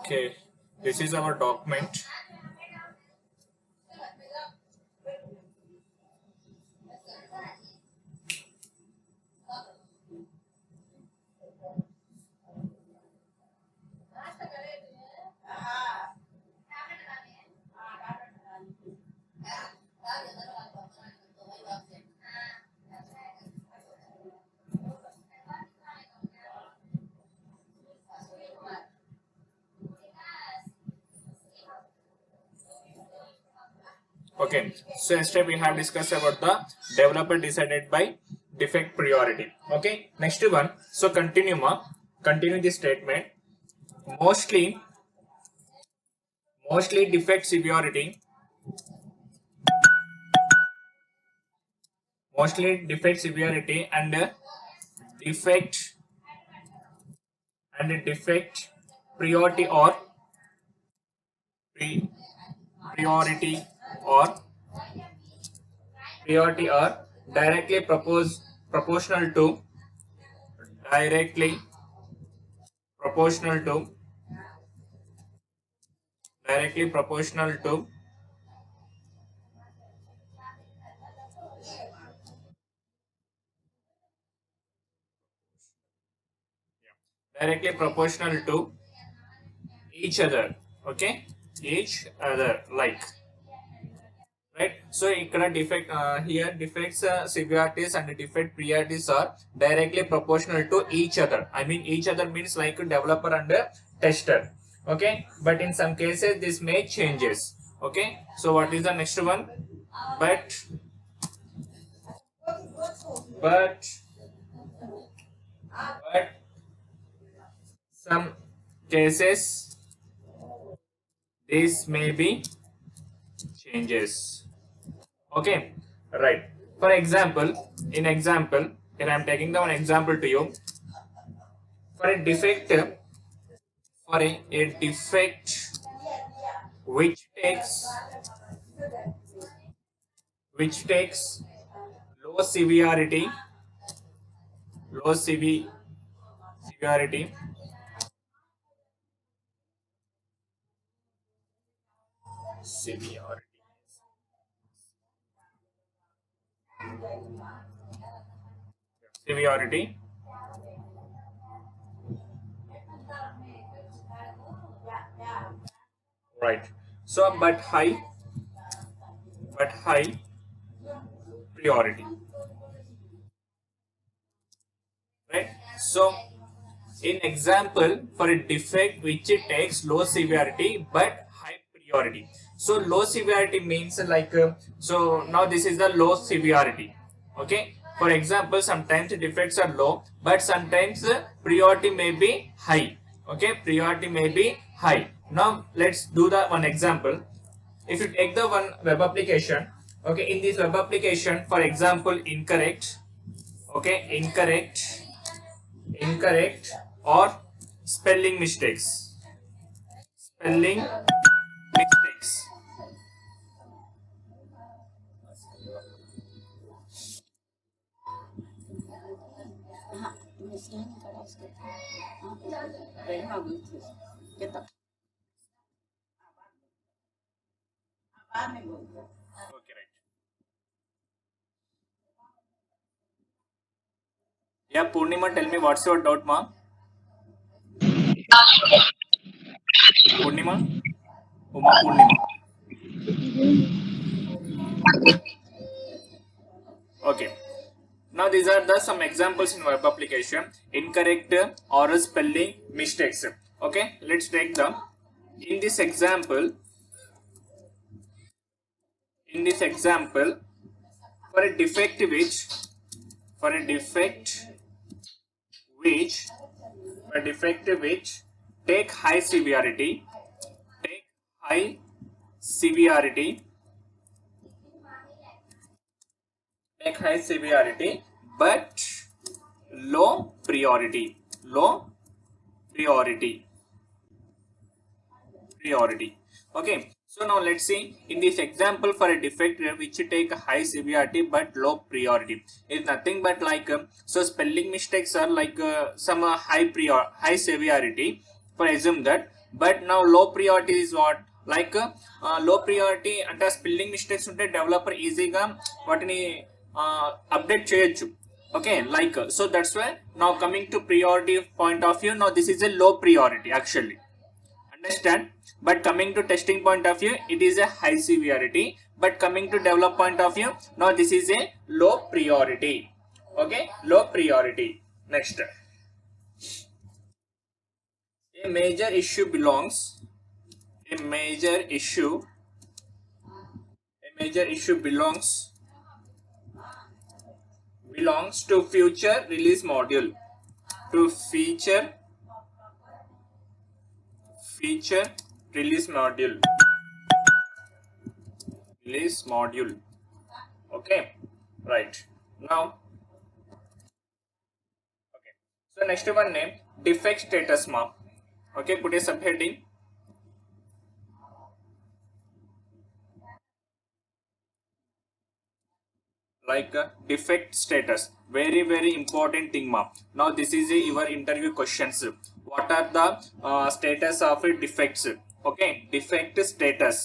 Okay, this is our document. Okay, so yesterday we have discussed about the developer decided by defect priority. Okay, next one. So continue the statement. Mostly defect severity. Mostly defect severity and defect defect priority or pre, priority or priority are directly proportional to directly proportional to directly proportional to directly proportional to each other. Okay, each other, like, right? So defect here defects severities and defect priorities are directly proportional to each other. I mean each other means like developer and tester. Okay, but in some cases this may changes. Okay, so what is the next one? But but but some cases this may be changes. Okay, right. For example, here I am taking the one example to you. For a defect, a defect which takes low severity, low severity, severity, severity, right? So, but high priority, right? So, in example, for a defect which takes low severity but high priority. So low severity means like so now this is the low severity. Okay, for example, sometimes defects are low but sometimes priority may be high. Okay, priority may be high. Now let's do the one example. If you take the one web application, okay, in this web application, for example, incorrect, okay, incorrect or spelling mistakes, spelling mistakes, okay, right. Yeah, Purnima, tell me what's your doubt, ma? Purnima, Uma Purnima. Okay, now these are the some examples in web application. Incorrect or spelling mistakes. Okay, let's take them. In this example, for a defect for a defect which take high severity, take high severity, but low priority, priority. Okay, so now let's see in this example for a defect which take a high severity but low priority is nothing but like so spelling mistakes are like some high severity. For assume that but now low priority is what, like low priority అంటే spelling mistakes ఉంటే developer ఈజీగా వాటిని update చేయొచ్చు. Okay, like so that's why now coming to priority point of view, now this is a low priority actually, understand. But coming to testing point of view, it is a high severity. But coming to develop point of view, now this is a low priority. Okay, low priority. Next, a major issue belongs a major issue belongs to future release module, to feature release module. Okay, right. Now, okay, so next one name defect status ma. Okay, put a subheading like defect status, very important thing ma. Now this is your interview questions. What are the status of defects? Okay, defect status,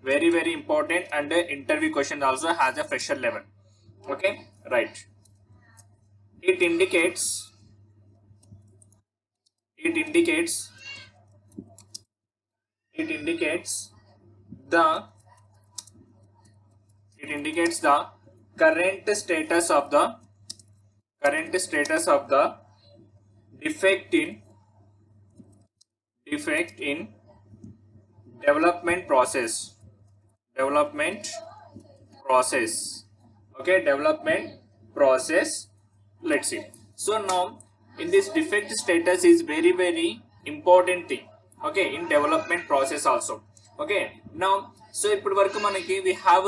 very important, and interview question also has a fresher level. Okay, right. It indicates the current status of the defect in development process. Okay, development process. Let's see. So now in this defect status is very important thing. Okay, in development process also. Okay, now so ఇప్పుడు వరకు మనకి we have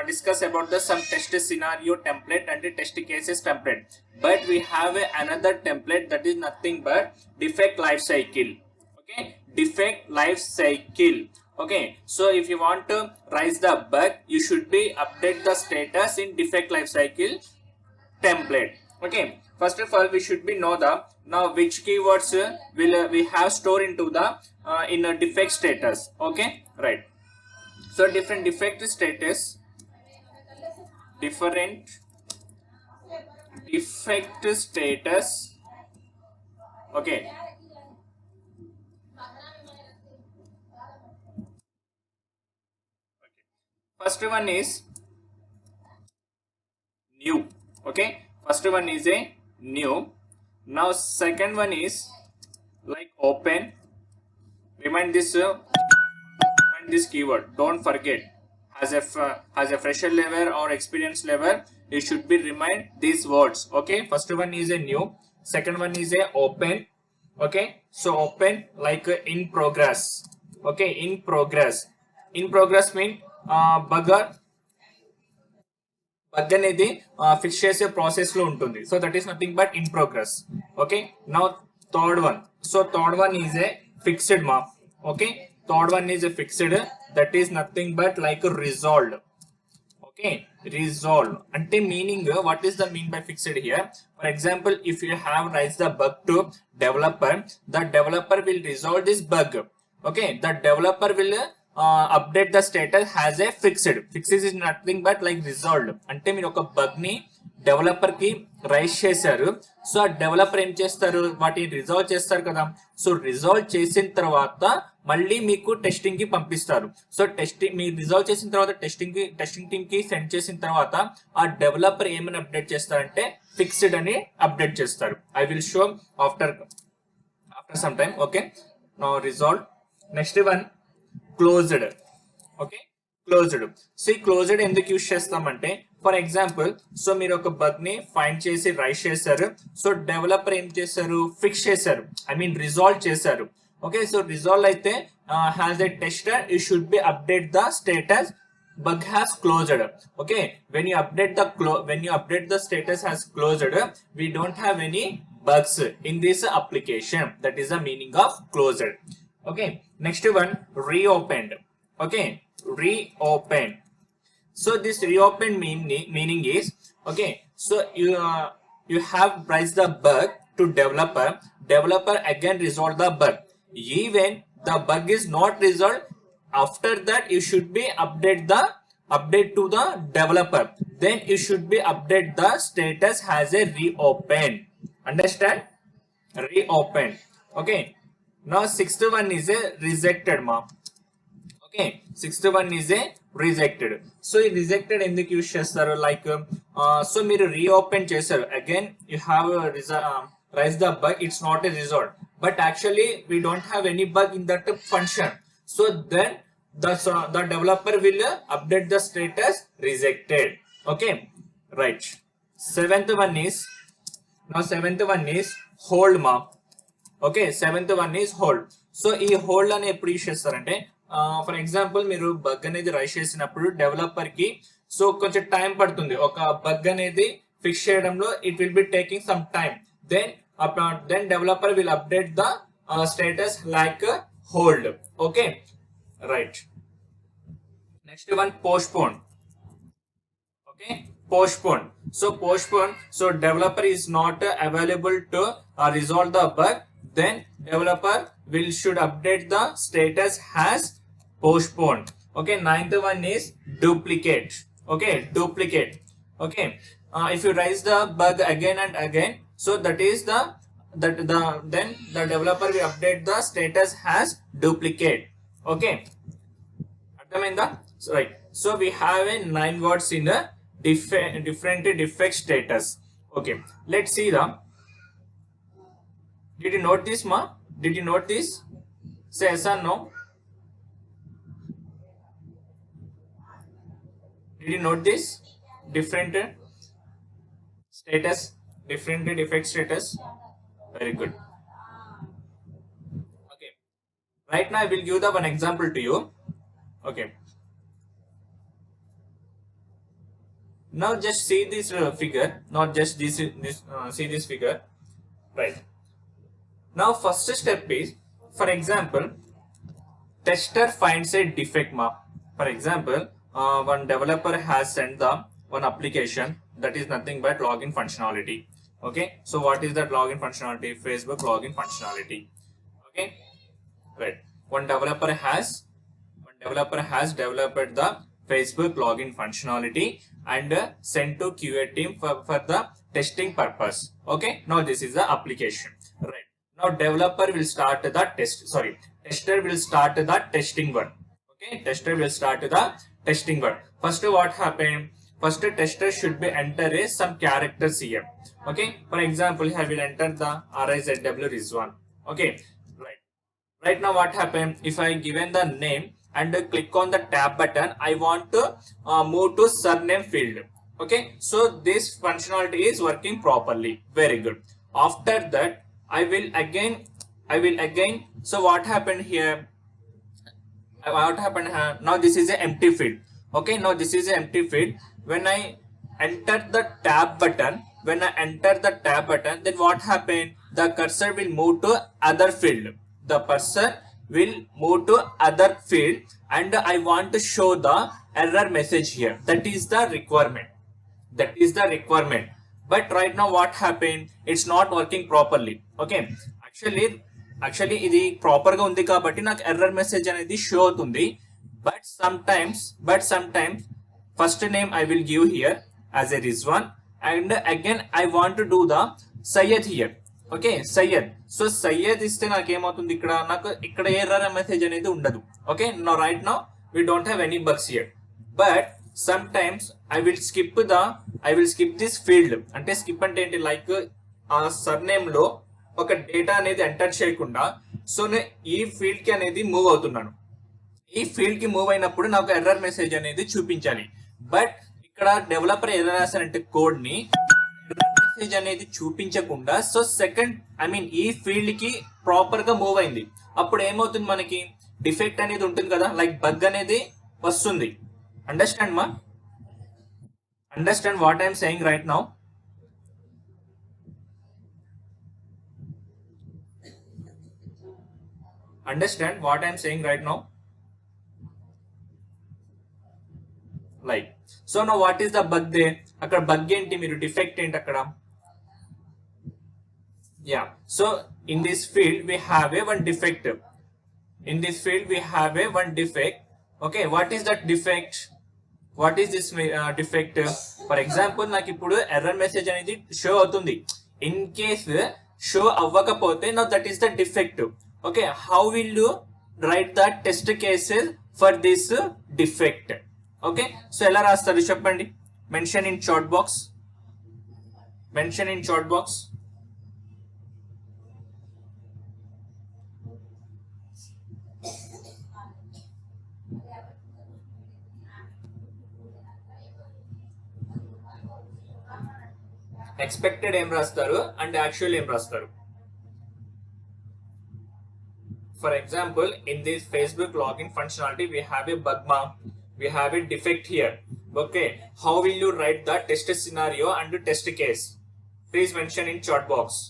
discussed about the some test scenario template and the test cases template, but we have another template that is nothing but defect life cycle. Okay, defect life cycle. Okay, so if you want to raise the bug, you should be update the status in defect life cycle template. Okay, first of all we should be know the now which keywords will we have stored into the in a defect status. Okay, right. So different defect status, okay, first one is new. Okay, first one is a new. Now second one is like open. Remind this keyword, don't forget. As a fresher level or experience level, you should be remind these words. Okay, first one is a new, second one is a open. Okay, so open like in progress. Okay, in progress mean bug అనేది fix చేసే process లో ఉంటుంది. So that is nothing but in progress. Okay, now third one. So third one is a fixed మా. Okay, third one is a fixed, that is nothing but like resolved. Okay, resolved ante meaning, what is the mean by fixed here? For example, if you have raised the bug to developer, the developer will resolve this bug. Okay, the developer will update the status as a fixed is nothing but like resolved. ante meer oka bug ni developer కి rise చేశారు. So ఆ developer ఏం చేస్తారు, వాటిని resolve చేస్తారు కదా. So resolve చేసిన తర్వాత మళ్ళీ మీకు టెస్టింగ్ కి పంపిస్తారు. సో మీరు రిజాల్వ్ చేసిన తర్వాత టెస్టింగ్ టీమ్ కి సెండ్ చేసిన తర్వాత ఆ డెవలపర్ ఏమని అప్డేట్ చేస్తారంటే ఫిక్స్డ్ అని అప్డేట్ చేస్తారు. I will show after some time. Okay, now resolve. Next one closed. Okay, closed. So ఈ క్లోజ్డ్ ఎందుకు యూజ్ చేస్తామంటే, ఫర్ ఎగ్జాంపుల్, సో మీరు ఒక బగ్ ని ఫైండ్ చేసి రైజ్ చేశారు. సో డెవలపర్ ఏం చేశారు, ఫిక్స్ చేశారు, ఐ మీన్ రిజాల్వ్ చేశారు. ఓకే, సో రిజాల్వ్ అయితే has a tester you should be update the status bug has closed. Okay, when you update the status has closed, we don't have any bugs in this application. That is the meaning of closed. Okay, next one, reopened. Okay, reopened. So this reopened meaning is, okay, so you have raised the bug to developer again resolve the bug. even the bug is not resolved, after that you should be update to the developer, then you should be update the status has a reopen. Understand? Reopen. Okay, now sixth one is a rejected ma. Okay, sixth one is a rejected. So ఈ rejected ఎందుకు use చేస్తారు, like so మీరు reopen చేశారు, again you have raise the bug, it's not a resolve, but actually we don't have any bug in that function. So then the developer will update the status rejected. Okay, right. Seventh one is hold ma. Okay, seventh one is hold. So ఈ hold అని ఎప్పుడు use చేస్తారంటే, for example మీరు bug అనేది raise చేసినప్పుడు developer కి so కొంచెం time పడుతుంది ఒక బగ్ అనేది ఫిక్స్ చేయడంలో, it will be taking some time, then developer will update the status like hold. Okay, right. Next one postpone. Okay, postpone. So postpone, so developer is not available to resolve the bug, then developer should update the status has postponed. Okay, ninth one is duplicate. Okay, duplicate. Okay, if you raise the bug again and again, so then the developer will update the status has duplicate. Okay, అర్థమైందా? Right. So we have a 9 words in the different defect status. Okay, let's see the. Did you note this ma? Did you note this? Say yes or no. Did you note this different status, different defect status? Very good. Okay, right now I will give the one example to you. Okay, now just see this figure, not just this see this figure, right? Now first step is, for example, tester finds a defect ma. For example, one developer has sent the one application that is nothing but login functionality. Okay, so what is that login functionality? Facebook login functionality. Okay, right. One developer has developed the Facebook login functionality and sent to QA team for the testing purpose. Okay, now this is the application, right? Now developer will start the tester will start the testing work. Okay, tester will start the testing work. First what happened? First tester should be enter some characters here. Okay, for example I will enter the RIZW Rizwan. Okay, right now what happened, if I given the name and click on the tab button, I want to move to surname field. Okay, so this functionality is working properly. Very good. After that I will again so what happened here, now this is an empty field. Okay, now this is an empty field. When I enter the tab button, then what happened, the cursor will move to other field. The person will move to other field and I want to show the error message here. That is the requirement. But right now what happened, it's not working properly. Okay, actually ఇది proper గా ఉంది కాబట్టి నాకు error message అనేది show అవుతుంది. But sometimes first name I will give here as a Rizwan and again I want to do the Syed here. Okay, Syed. So Syed ఇస్తే నాకు ఏమవుతుంది, ఇక్కడ ఎర్రర్ మెసేజ్ అనేది ఉండదు. Okay, no right now we don't have any bugs here, but sometimes I will skip this field. అంటే skip అంటే ఏంటి, like ఆ సర్నేమ్ లో ఒక డేటా అనేది ఎంటర్ చేయకుండా సో నేను ఈ ఫీల్డ్ కి అనేది మూవ్ అవుతున్నాను. ఈ ఫీల్డ్ కి మూవ్ అయినప్పుడు నాకు ఎర్రర్ మెసేజ్ అనేది చూపించాలి. బట్ ఇక్కడ డెవలపర్ ఎలా రాశారంటే కోడ్ ని మెసేజ్ అనేది చూపించకుండా సో ఈ ఫీల్డ్ కి ప్రాపర్ గా మూవ్ అయింది. అప్పుడు ఏమవుతుంది, మనకి డిఫెక్ట్ అనేది ఉంటుంది కదా, లైక్ బగ్ అనేది వస్తుంది. Understand what I'm saying right now? Understand what I'm saying right now? Like so now what is the bug they? అక్కడ బగ్ ఏంటి, మీరు డిఫెక్ట్ ఏంటి అక్కడ? Yeah. So in this field we have a one defect. In this field we have a one defect. Okay, what is that defect? What is this defect? For example, నాకు ఇప్పుడు error message అనేది show అవుతుంది. In case show అవ్వకపోతే now that is the defect. Okay, how will you write the test cases for this defect? Okay, so ఎలా రాస్తారు చెప్పండి? Mention in chat box. Mention in chat box. Expected ఏం రాస్తారు and actual ఏం రాస్తారు. For example in this Facebook login functionality we have a bug ma, we have a defect here. Okay, how will you write the test scenario and test case? Please mention in chat box.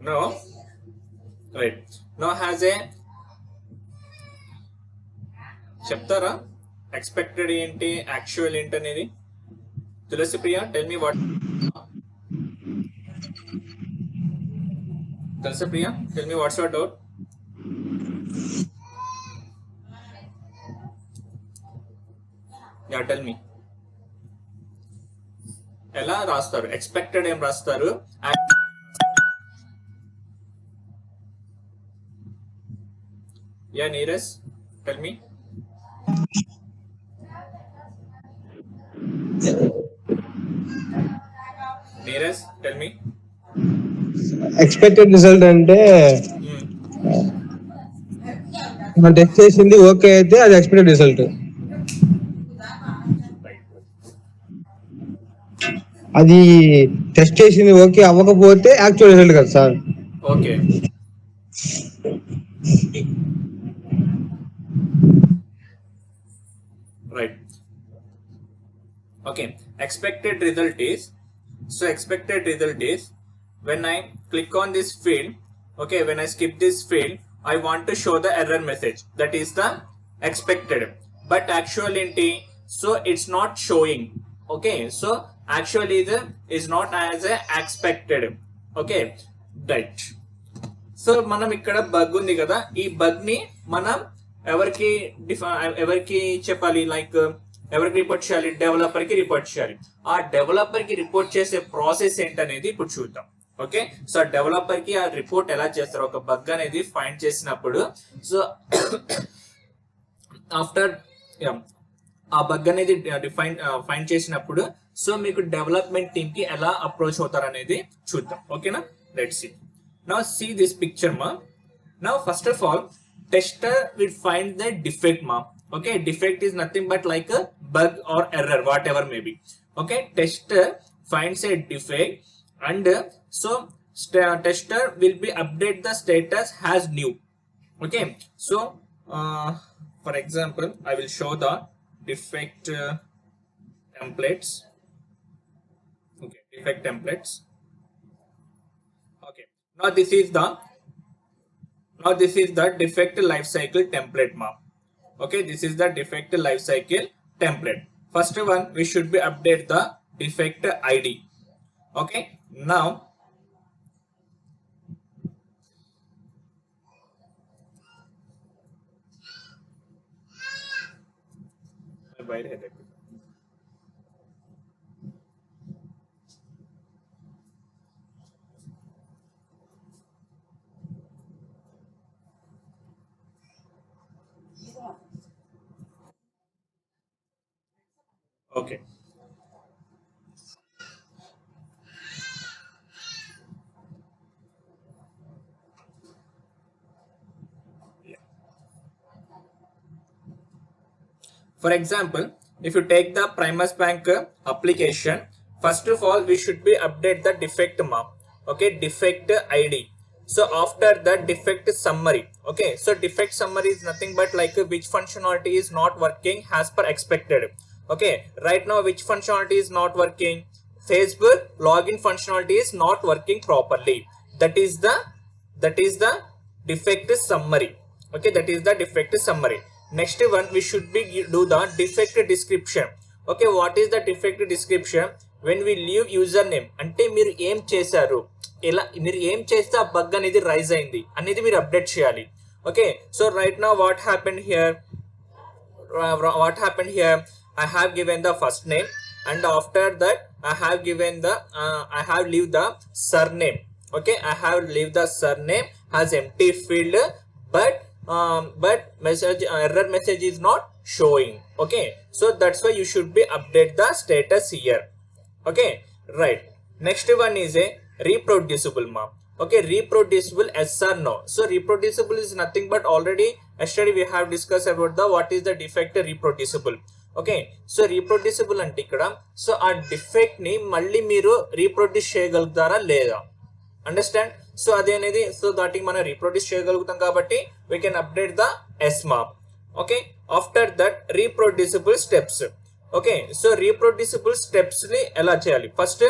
No, right, no has a చెప్తారా expected ఏంటి actual ఏంటి అనేది. Tulasi Priya, tell me what. Tulasi Priya, tell me what's your doubt. Yeah tell me. ఎలా రాస్తారు? Expected ఏం రాస్తారు? Yeah Neeraj, tell me. Neeraj, tell me. Expected result అంటే మనం టెస్ట్ చేసింది ఓకే అయితే అది ఎక్స్పెక్టెడ్ రిజల్ట్. అది టెస్ట్ చేసింది ఓకే అవ్వకపోతే యాక్చువల్ రిజల్ట్ కదా sir. Okay, right. Okay, expected result is, so expected result is when I click on this field. Okay, when I skip this field, I want to show the error message, that is the expected, but actual enti, so it's not showing. Okay, so actually the is not as a expected. Okay, right. So మనం ఇక్కడ bug ఉంది కదా, ఈ bug ని మనం ఎవరికి చెప్పాలి, like ఎవరికి రిపోర్ట్ చేయాలి? డెవలపర్ కి రిపోర్ట్ చేయాలి. ఆ డెవలపర్ కి రిపోర్ట్ చేసే ప్రాసెస్ ఏంటనేది ఇప్పుడు చూద్దాం. ఓకే, సో డెవలపర్ కి ఆ రిపోర్ట్ ఎలా చేస్తారు? ఒక బగ్ అనేది ఫైండ్ చేసినప్పుడు, సో ఆఫ్టర్ ఆ బగ్ అనేది ఫైండ్ చేసినప్పుడు, సో మీకు డెవలప్మెంట్ టీమ్ కి ఎలా అప్రోచ్ అవుతారు అనేది చూద్దాం. ఓకేనా, let's see. Now see this picture ma. Now first of all, tester will find the defect ma. Okay, defect is nothing but like a bug or error, whatever may be. Okay, tester finds a defect and so tester will be update the status as new. Okay, so for example I will show the defect templates. Okay, defect templates. Now this is the defect lifecycle template map. Okay, this is the defect lifecycle template. First one, we should be update the defect ID. Okay, now okay. For example, if you take the Primus Bank application, first of all we should be update the defect map. Okay, defect ID. So after that, defect summary. Okay, so defect summary is nothing but like which functionality is not working as per expected. Okay, right now which functionality is not working? Facebook login functionality is not working properly. That is the defect summary. Okay, that is the defect summary. Next one, we should be do the defect description. Okay, what is the defect description? When we leave username, అంటే మీరు ఏం చేశారు, ఎలా మీరు ఏం చేస్తే ఆ bug అనేది రైజ్ అయింది అనేది మీరు అప్డేట్ చేయాలి. Okay, so right now what happen here, I have given the first name, and after that I have given the I have leave the surname. Okay, I have leave the surname as empty field, but message error message is not showing. Okay, so that's why you should be update the status here. Okay, right. Next one is a reproducible ma. Okay, reproducible, yes or no? So reproducible is nothing but already yesterday we have discussed about the what is the defect reproducible. Okay, so reproducible అంటే ఇక్కడ so ఆ defect ని మళ్ళీ మీరు reproduce చేయగలుగుతారా లేదా, understand? So అదే అనేది, సో దాటికి మనం రీప్రొడ్యూస్ చేయగలుగుతాం కాబట్టి వీ కెన్ అప్డేట్ ద ఎస్మా. Okay, after that reproducible steps. Okay, so reproducible steps ని ఎలా చేయాలి? ఫస్ట్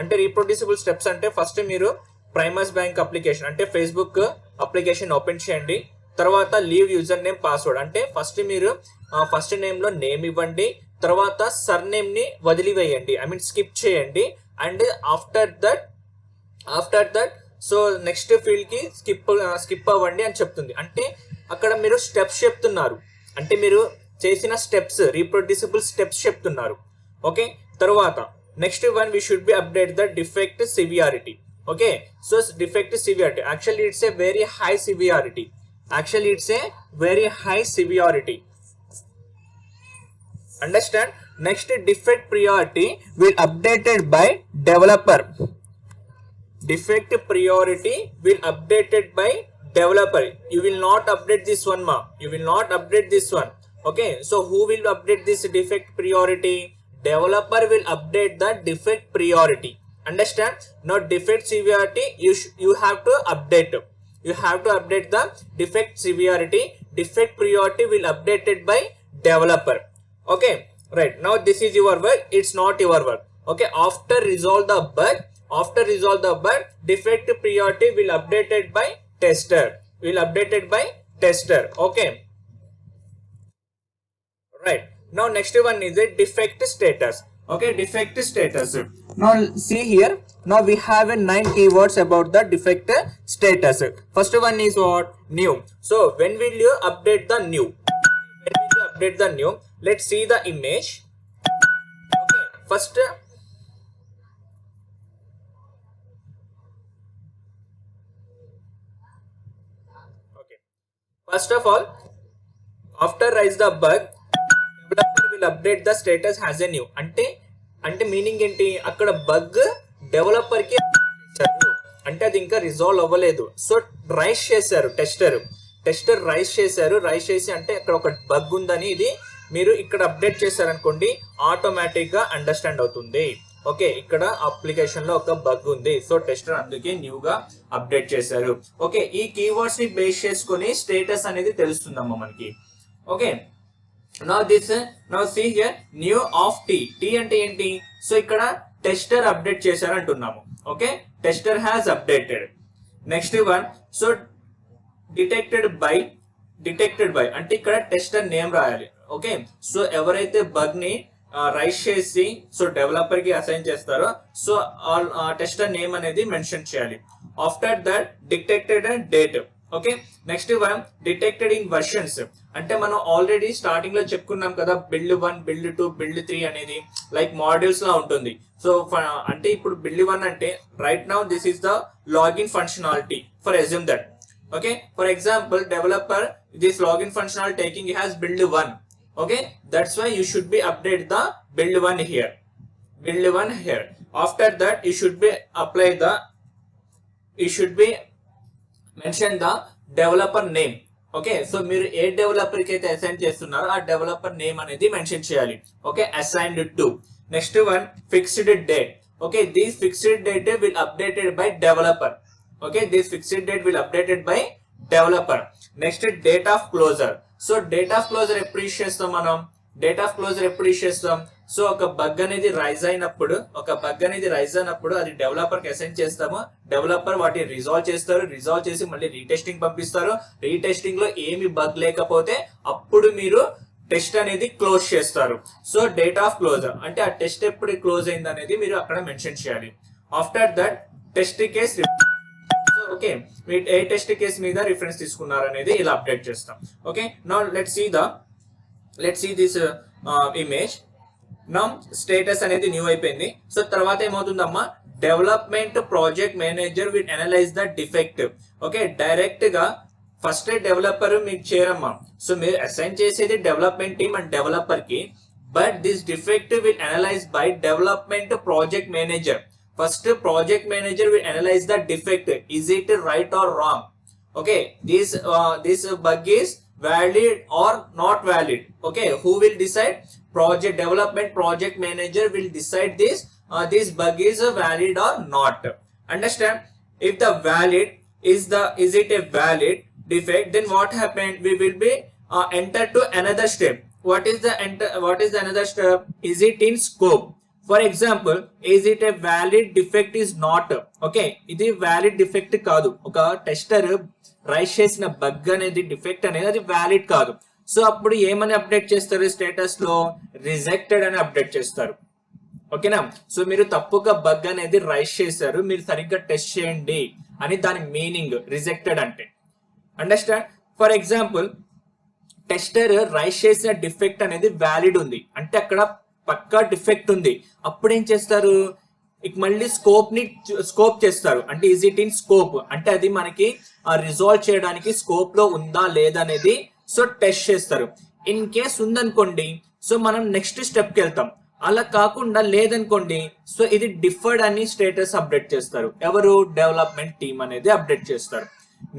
అంటే రీప్రొడ్యూసిబుల్ స్టెప్స్ అంటే ఫస్ట్ మీరు ప్రైమస్ బ్యాంక్ అప్లికేషన్ అంటే ఫేస్బుక్ అప్లికేషన్ ఓపెన్ చేయండి. తర్వాత లీవ్ యూజర్ నేమ్ పాస్వర్డ్ అంటే ఫస్ట్ మీరు ఫస్ట్ నేమ్ లో నేమ్ ఇవ్వండి, తర్వాత సర్ నేమ్ ని వదిలివేయండి, ఐ మీన్ స్కిప్ చేయండి. And after that so next field కి స్కిప్ అవ్వండి అని చెప్తుంది. అంటే అక్కడ మీరు స్టెప్స్ చెప్తున్నారు, అంటే మీరు చేసిన స్టెప్స్ రీప్రొడ్యూసిబుల్ స్టెప్స్ చెప్తున్నారు. ఓకే, తర్వాత next one we should be update the defect severity. Okay, so defect severity actually it's a very high severity. Actually it's a very high severity, understand? Next, defect priority will updated by developer. Defect priority will updated by developer. You will not update this one ma, you will not update this one. Okay, so who will update this defect priority? Developer will update the defect priority, understand? Now defect severity you have to update. You have to update the defect severity. Defect priority will updated by developer. Okay, right. Now this is your work, it's not your work. Okay, after resolve the bug, defect priority will updated by tester. Okay, right. Now next one is a defect status. Okay, defect status. Now see here, now we have a 9 keywords about the defect status. First one is what? New. So when will you update the new? Let's see the image. Okay, first of all, after rise the bug, developer will update the status as a new. అంటే meaning ఏంటి, అక్కడ bug developer కి అంటే అది ఇంకా resolve అవ్వలేదు. So rice చేశారు tester rice చేసి అంటే అక్కడ ఒక బగ్ ఉందని ఇది మీరు ఇక్కడ అప్డేట్ చేశారనుకోండి, ఆటోమేటిక్ గా అండర్స్టాండ్ అవుతుంది. ఓకే, ఇక్కడ అప్లికేషన్ లో ఒక బగ్ ఉంది, సో టెస్టర్ అందుకే న్యూగా అప్డేట్ చేశారు. ఓకే, ఈ కీవర్డ్స్ ని బేస్ చేసుకుని స్టేటస్ అనేది తెలుస్తుందమ్మా మనకి. Okay, now see here, new of t అంటే ఏంటి? సో ఇక్కడ టెస్టర్ అప్డేట్ చేశారు అంటున్నాము. Okay, tester has updated. Next one, so detected by అంటే ఇక్కడ టెస్టర్ నేమ్ రాయాలి. ఓకే, సో ఎవరైతే బగ్ ని రైస్ చేసి సో డెవలపర్ కి అసైన్ చేస్తారో సో టెస్టర్ నేమ్ అనేది మెన్షన్ చేయాలి. After that detected date. Okay, next one detected in versions. అంటే మనం ఆల్రెడీ స్టార్టింగ్ లో చెప్పుకున్నాం కదా, బిల్డ్ 1, బిల్డ్ 2, బిల్డ్ 3 అనేది లైక్ మాడ్యూల్స్ లా ఉంటుంది. సో అంటే ఇప్పుడు బిల్డ్ 1 అంటే right now this is the login functionality for assume that. Okay, for example developer this login functionality taking has build 1. Okay, that's why you should be update the build 1 here. After that you should be mention the developer name. Okay, so మీరు ఏ developer కి అయితే assign చేస్తున్నారో ఆ developer name అనేది mention చేయాలి. Okay, assigned to. Next one fixed date. Okay, this fixed date will updated by developer. Okay, this fixed date will updated by developer. Next, date of closure. So date of closure ఎప్పుడు use చేస్తాం మనం? Date of closure ఎప్పుడు issue చేస్తాం? So ఒక bug అనేది rise అయినప్పుడు అది developer కి అసైన్ చేస్తాము. డెవలపర్ వాటిని రిజాల్వ్ చేస్తారు, రిజాల్వ్ చేసి మళ్ళీ రీటెస్టింగ్ పంపిస్తారు. రీటెస్టింగ్ లో ఏమి బగ్ లేకపోతే అప్పుడు మీరు టెస్ట్ అనేది క్లోజ్ చేస్తారు. సో డేట్ ఆఫ్ క్లోజర్ అంటే ఆ టెస్ట్ ఎప్పుడు క్లోజ్ అయింది అనేది మీరు అక్కడ మెన్షన్ చేయాలి. After that test case, so okay మీరు ఏ టెస్ట్ కేస్ మీద రిఫరెన్స్ తీసుకున్నారు అనేది ఇలా అప్డేట్ చేస్తాం. Okay, now let's see this image. Now status అనేది న్యూ అయిపోయింది. సో తర్వాత ఏమవుతుందమ్మా, development project manager will analyse the defect. Okay, direct గా ఫస్ట్ డెవలపర్ మీకు చేరమ్మా. సో మీరు అసైన్ చేసేది డెవలప్మెంట్ టీమ్ అండ్ డెవలపర్ కి, but this defect will analyse by development project manager. First project manager will analyse the defect, is it right are wrong. Okay, this bug is valid or not valid. Okay, who will decide? Project manager will decide this bug is valid or not. Understand? If the valid is it a valid defect, then what happened? We will be enter to another step. What is the another step? Is it in scope? For example, is it a valid defect is not. Okay, ఇది valid defect కాదు. ఒక tester raise చేసిన bug అనేది defect అనేది అది valid కాదు. So అప్పుడు ఏమని అప్డేట్ చేస్తారు? స్టేటస్ లో రిజెక్టెడ్ అని అప్డేట్ చేస్తారు. ఓకేనా? సో మీరు తప్పుగా బగ్ అనేది రైజ్ చేశారు, మీరు సరిగ్గా టెస్ట్ చేయండి అని దాని మీనింగ్ రిజెక్టెడ్ అంటే. Understand? For example, tester raise చేసిన డిఫెక్ట్ అనేది వ్యాలిడ్ ఉంది అంటే అక్కడ పక్కా డిఫెక్ట్ ఉంది. అప్పుడు ఏం చేస్తారు? ఇక మళ్ళీ స్కోప్ చేస్తారు. అంటే ఈజ్ ఇట్ ఇన్ స్కోప్ అంటే అది మనకి రిజాల్వ్ చేయడానికి స్కోప్ లో ఉందా లేదా అనేది సో టెస్ట్ చేస్తారు. ఇన్ కేస్ ఉందనుకోండి, సో మనం నెక్స్ట్ స్టెప్ కి వెళ్తాం. అలా కాకుండా లేదనుకోండి, సో ఇది డిఫర్డ్ అని స్టేటస్ అప్డేట్ చేస్తారు. ఎవరు? డెవలప్మెంట్ టీమ్ అనేది అప్డేట్ చేస్తారు.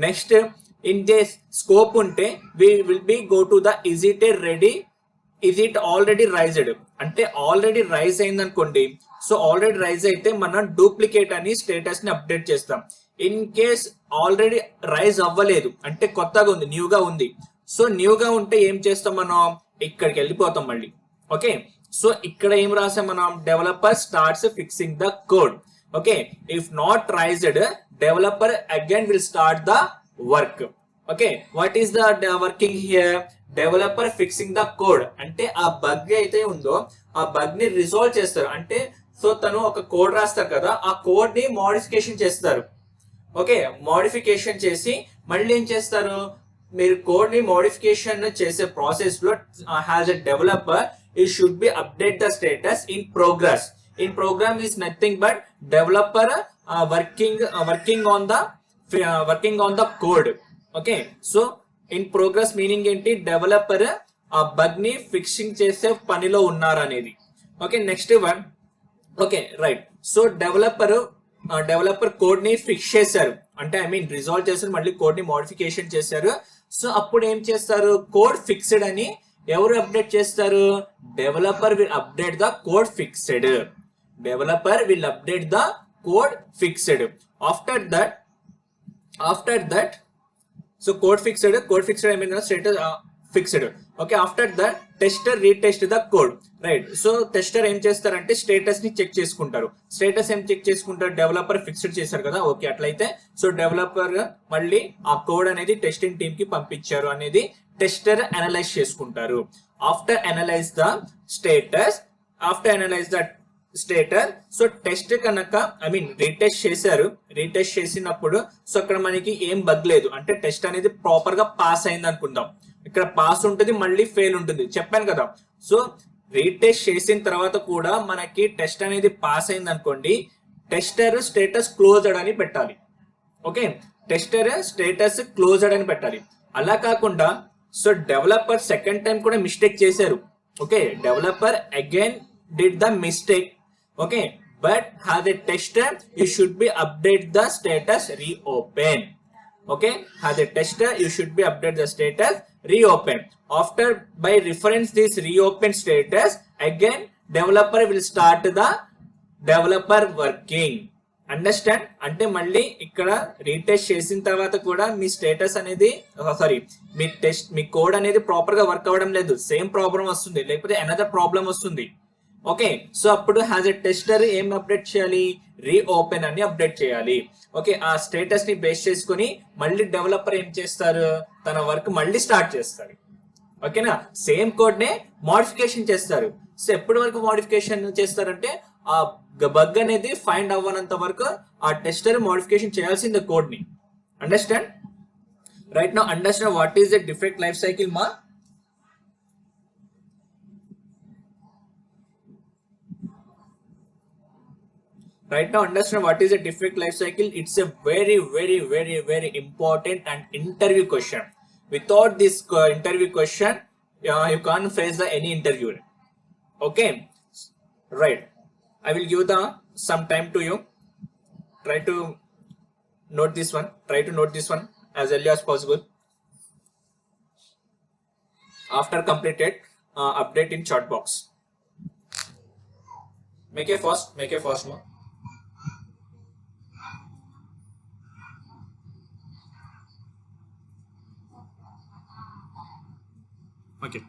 నెక్స్ట్, ఇన్ కేస్ స్కోప్ ఉంటే we will be go to the is it already raised అంటే ఆల్రెడీ రైజ్ అయింది అనుకోండి. సో ఆల్రెడీ రైజ్ అయితే మనం డూప్లికేట్ అని స్టేటస్ ని అప్డేట్ చేస్తాం. ఇన్ కేస్ ఆల్రెడీ రైజ్ అవ్వలేదు అంటే కొత్తగా ఉంది, న్యూగా ఉంది. సో న్యూగా ఉంటే ఏం చేస్తాం? మనం ఇక్కడికి వెళ్ళిపోతాం మళ్ళీ. ఓకే, సో ఇక్కడ ఏం రాసాం మనం? Developer starts fixing the code. Okay, if not raised, developer again will start the work. Okay, what is the working here? Developer fixing the code అంటే ఆ బగ్ అయితే ఉందో ఆ బగ్ ని రిజాల్వ్ చేస్తారు. అంటే సో తను ఒక కోడ్ రాస్తారు కదా, ఆ కోడ్ ని మోడిఫికేషన్ చేస్తారు. ఓకే, మోడిఫికేషన్ చేసి మళ్ళీ ఏం చేస్తారు? మీరు కోడ్ ని మోడిఫికేషన్ చేసే ప్రాసెస్ లో హ్యాస్ ఎ డెవలపర్ ఈ should be update the status in progress. In program is nothing but developer working on the code. Okay, so in progress meaning ఏంటి? డెవలపర్ ఆ బగ్ ని ఫిక్సింగ్ చేసే పనిలో ఉన్నారు అనేది. Okay, next one. Okay, right. So developer code ని fix చేశారు అంటే ఐ మీన్ రిజాల్వ్ చేశారు, మళ్ళీ కోడ్ ని మోడిఫికేషన్ చేశారు. సో అప్పుడు ఏం చేస్తారు? కోడ్ ఫిక్స్డ్ అని ఎవరు అప్డేట్ చేస్తారు? Developer will update the code fixed. After that so code fixed I mean status fixed. Okay, after the tester retest the code. Right. So tester ఏం చేస్తారంటే స్టేటస్ ని చెక్ చేసుకుంటారు. స్టేటస్ ఏం check చేసుకుంటారు? Developer fixed చేశారు కదా. Okay, అట్లయితే so developer మళ్ళీ ఆ కోడ్ అనేది టెస్టింగ్ టీమ్ కి పంపించారు అనేది టెస్టర్ అనలైజ్ చేసుకుంటారు. After analyse the stator so test కనుక ఐ మీన్ రీటెస్ట్ చేశారు. రీటెస్ట్ చేసినప్పుడు సో అక్కడ మనకి ఏం బగ్ లేదు అంటే టెస్ట్ అనేది ప్రాపర్ గా పాస్ అయింది అనుకుందాం. ఇక్కడ పాస్ ఉంటుంది, మళ్ళీ ఫెయిల్ ఉంటుంది చెప్పాను కదా. సో రీటెస్ట్ చేసిన తర్వాత కూడా మనకి టెస్ట్ అనేది పాస్ అయింది అనుకోండి, టెస్టర్ స్టేటస్ క్లోజ్డ్ అని పెట్టాలి. ఓకే, టెస్టర్ స్టేటస్ క్లోజ్డ్ అని పెట్టాలి. అలా కాకుండా సో డెవలపర్ సెకండ్ టైం కూడా మిస్టేక్ చేశారు. Okay, developer again did the mistake. Okay, but as a tester you should be update the status reopen. Okay, as a tester you should be update the status reopen. After by reference this reopen status, again developer will start the developer working. Understand అంటే మళ్ళీ ఇక్కడ retest చేసిన తర్వాత కూడా మీ status అనేది sorry మీ code అనేది proper గా work అవ్వడం లేదు, సేమ్ ప్రాబ్లం వస్తుంది లేకపోతే అనదర్ ప్రాబ్లం వస్తుంది. ఓకే, సో అప్పుడు హ్యాజ్ ఎ టెస్టర్ ఏం అప్డేట్ చేయాలి, రీఓపెన్ అని అప్డేట్ చేయాలి. ఓకే, ఆ స్టేటస్ ని బేస్ చేసుకుని మళ్ళీ డెవలపర్ ఏం చేస్తారు, తన వర్క్ మళ్ళీ స్టార్ట్ చేస్తారు. ఓకేనా, సేమ్ కోడ్ నే మోడిఫికేషన్ చేస్తారు. సో ఎప్పటి వరకు మోడిఫికేషన్ చేస్తారంటే ఆ బగ్ అనేది ఫైండ్ అవ్వనంత వరకు ఆ టెస్టర్ మోడిఫికేషన్ చేయాల్సిందే కోడ్ ని. Understand? Right now understand what is the defect life cycle మా. Right now understand what is a defect life cycle. It's a very important and interview question. Without this interview question, you can't face the any interview. Okay, right, I will give the some time to you. Try to note this one, as early as possible. After completed, update in chat box. Make a fast one. Okay.